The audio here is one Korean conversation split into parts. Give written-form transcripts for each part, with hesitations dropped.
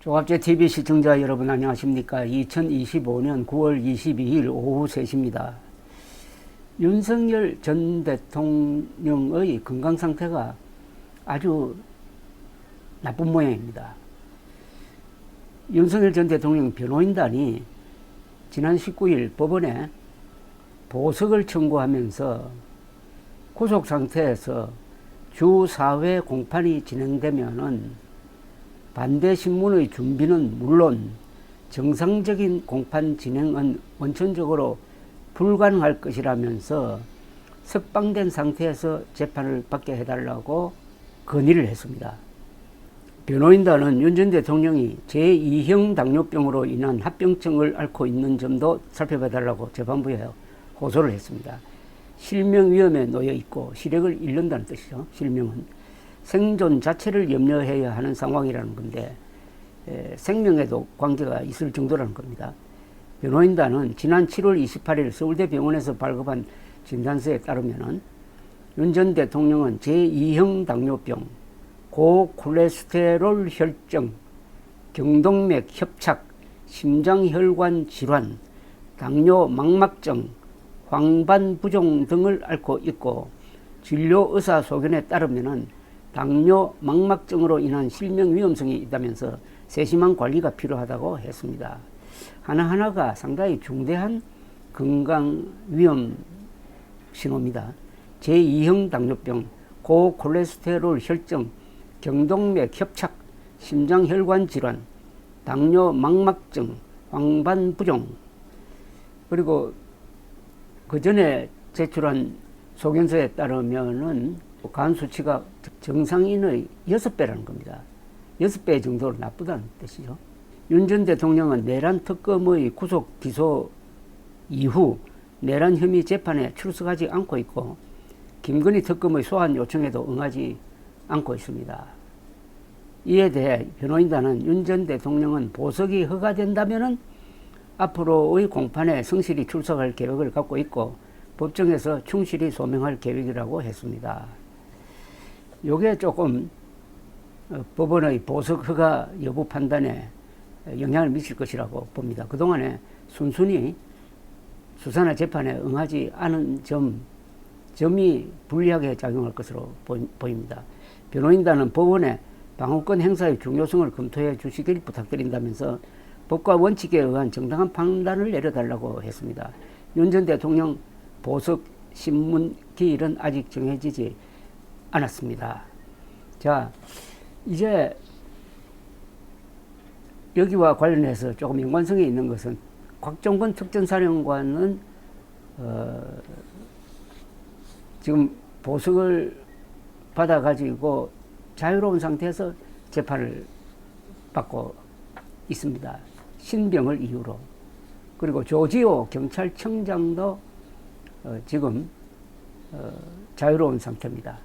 조갑제 TV 시청자 여러분 안녕하십니까. 2025년 9월 22일 오후 3시입니다. 윤석열 전 대통령의 건강 상태가 아주 나쁜 모양입니다. 윤석열 전 대통령 변호인단이 지난 19일 법원에 보석을 청구하면서 구속 상태에서 주 4회 공판이 진행되면은 반대 신문의 준비는 물론 정상적인 공판 진행은 원천적으로 불가능할 것이라면서 석방된 상태에서 재판을 받게 해달라고 건의를 했습니다. 변호인단은 윤 전 대통령이 제2형 당뇨병으로 인한 합병증을 앓고 있는 점도 살펴봐달라고 재판부에 호소를 했습니다. 실명 위험에 놓여 있고 시력을 잃는다는 뜻이죠. 실명은 생존 자체를 염려해야 하는 상황이라는 건데 생명에도 관계가 있을 정도라는 겁니다. 변호인단은 지난 7월 28일 서울대병원에서 발급한 진단서에 따르면 윤 전 대통령은 제2형 당뇨병, 고콜레스테롤 혈증, 경동맥 협착, 심장혈관 질환, 당뇨 망막증, 황반부종 등을 앓고 있고 진료 의사 소견에 따르면 당뇨 망막증으로 인한 실명 위험성이 있다면서 세심한 관리가 필요하다고 했습니다. 하나하나가 상당히 중대한 건강 위험 신호입니다. 제2형 당뇨병, 고콜레스테롤 혈증, 경동맥 협착, 심장혈관 질환, 당뇨 망막증, 황반부종, 그리고 그 전에 제출한 소견서에 따르면은 간 수치가 정상인의 6배라는 겁니다. 6배 정도로 나쁘다는 뜻이죠. 윤 전 대통령은 내란 특검의 구속 기소 이후 내란 혐의 재판에 출석하지 않고 있고 김건희 특검의 소환 요청에도 응하지 않고 있습니다. 이에 대해 변호인단은 윤 전 대통령은 보석이 허가된다면 앞으로의 공판에 성실히 출석할 계획을 갖고 있고 법정에서 충실히 소명할 계획이라고 했습니다. 요게 조금 법원의 보석 허가 여부 판단에 영향을 미칠 것이라고 봅니다. 그동안에 순순히 수사나 재판에 응하지 않은 점이 불리하게 작용할 것으로 보입니다. 변호인단은 법원에 방어권 행사의 중요성을 검토해 주시길 부탁드린다면서 법과 원칙에 의한 정당한 판단을 내려달라고 했습니다. 윤 전 대통령 보석 신문 기일은 아직 정해지지 않았습니다. 자, 이제 여기와 관련해서 조금 연관성이 있는 것은 곽종건 특전사령관은 지금 보석을 받아가지고 자유로운 상태에서 재판을 받고 있습니다. 신병을 이유로. 그리고 조지호 경찰청장도 지금 자유로운 상태입니다.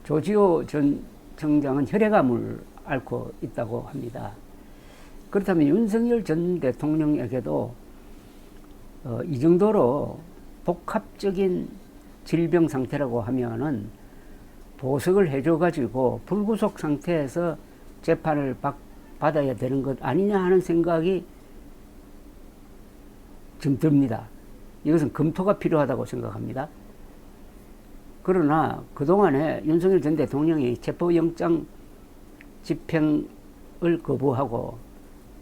조지호 전 청장은 혈액암을 앓고 있다고 합니다. 그렇다면 윤석열 전 대통령에게도 이 정도로 복합적인 질병 상태라고 하면은 보석을 해줘가지고 불구속 상태에서 재판을 받아야 되는 것 아니냐 하는 생각이 좀 듭니다. 이것은 검토가 필요하다고 생각합니다. 그러나 그동안에 윤석열 전 대통령이 체포영장 집행을 거부하고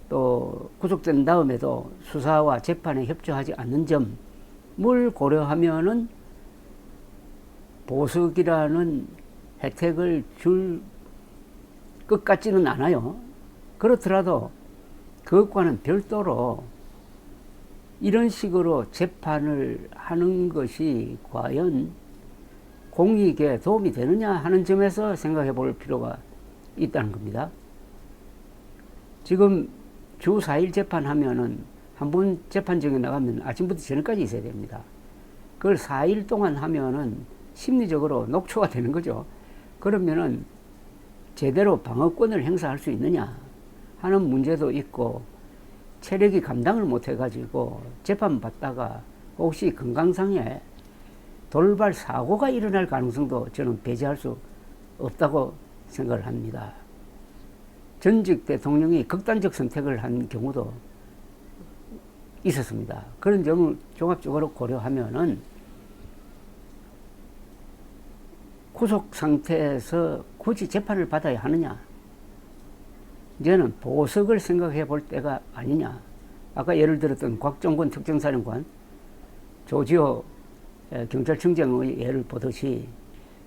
또 구속된 다음에도 수사와 재판에 협조하지 않는 점을 고려하면은 보석이라는 혜택을 줄 것 같지는 않아요. 그렇더라도 그것과는 별도로 이런 식으로 재판을 하는 것이 과연 공익에 도움이 되느냐 하는 점에서 생각해 볼 필요가 있다는 겁니다. 지금 주 4일 재판하면은 한 번 재판정에 나가면 아침부터 저녁까지 있어야 됩니다. 그걸 4일 동안 하면은 심리적으로 녹초가 되는 거죠. 그러면은 제대로 방어권을 행사할 수 있느냐 하는 문제도 있고 체력이 감당을 못 해가지고 재판 받다가 혹시 건강상에 돌발 사고가 일어날 가능성도 저는 배제할 수 없다고 생각을 합니다. 전직 대통령이 극단적 선택을 한 경우도 있었습니다. 그런 점을 종합적으로 고려하면은 구속 상태에서 굳이 재판을 받아야 하느냐? 이제는 보석을 생각해 볼 때가 아니냐? 아까 예를 들었던 곽종건 특정사령관, 조지호 경찰청장의 예를 보듯이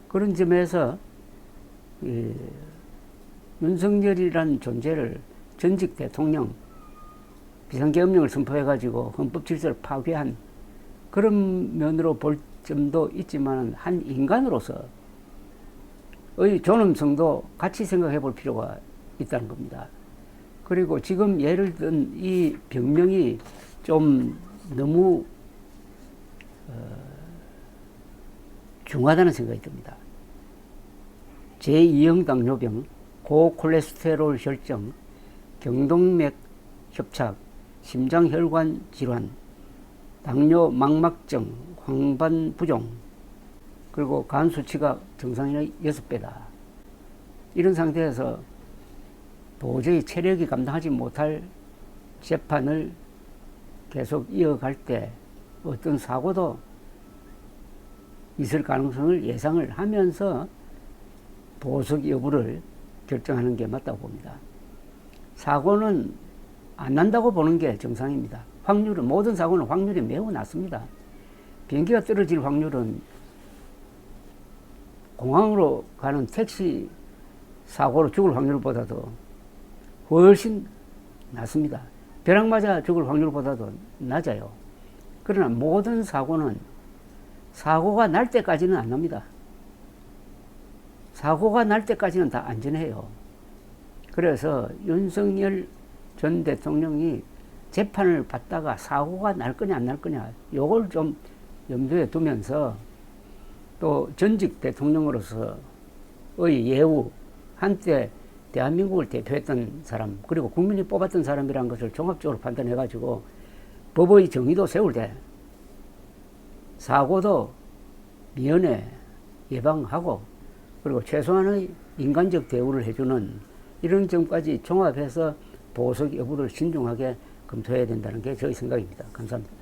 그런 점에서 윤석열이란 존재를 전직 대통령 비상계엄령을 선포해가지고 헌법 질서를 파괴한 그런 면으로 볼 점도 있지만 한 인간으로서의 존엄성도 같이 생각해 볼 필요가 있다는 겁니다. 그리고 지금 예를 든 이 병명이 좀 너무 중하다는 생각이 듭니다. 제2형 당뇨병, 고콜레스테롤 혈증, 경동맥 협착, 심장혈관 질환, 당뇨 망막증, 황반 부종, 그리고 간 수치가 정상인의 6배다. 이런 상태에서 도저히 체력이 감당하지 못할 재판을 계속 이어갈 때 어떤 사고도 있을 가능성을 예상을 하면서 보석 여부를 결정하는 게 맞다고 봅니다. 사고는 안 난다고 보는 게 정상입니다. 확률은, 모든 사고는 확률이 매우 낮습니다. 비행기가 떨어질 확률은 공항으로 가는 택시 사고로 죽을 확률보다도 훨씬 낮습니다. 벼락 맞아 죽을 확률보다도 낮아요. 그러나 모든 사고는 사고가 날 때까지는 안 납니다. 사고가 날 때까지는 다 안전해요. 그래서 윤석열 전 대통령이 재판을 받다가 사고가 날 거냐 안 날 거냐 요걸 좀 염두에 두면서 또 전직 대통령으로서의 예우, 한때 대한민국을 대표했던 사람, 그리고 국민이 뽑았던 사람이라는 것을 종합적으로 판단해가지고 법의 정의도 세울 때 사고도 미연에 예방하고 그리고 최소한의 인간적 대우를 해주는 이런 점까지 종합해서 보석 여부를 신중하게 검토해야 된다는 게 저희 생각입니다. 감사합니다.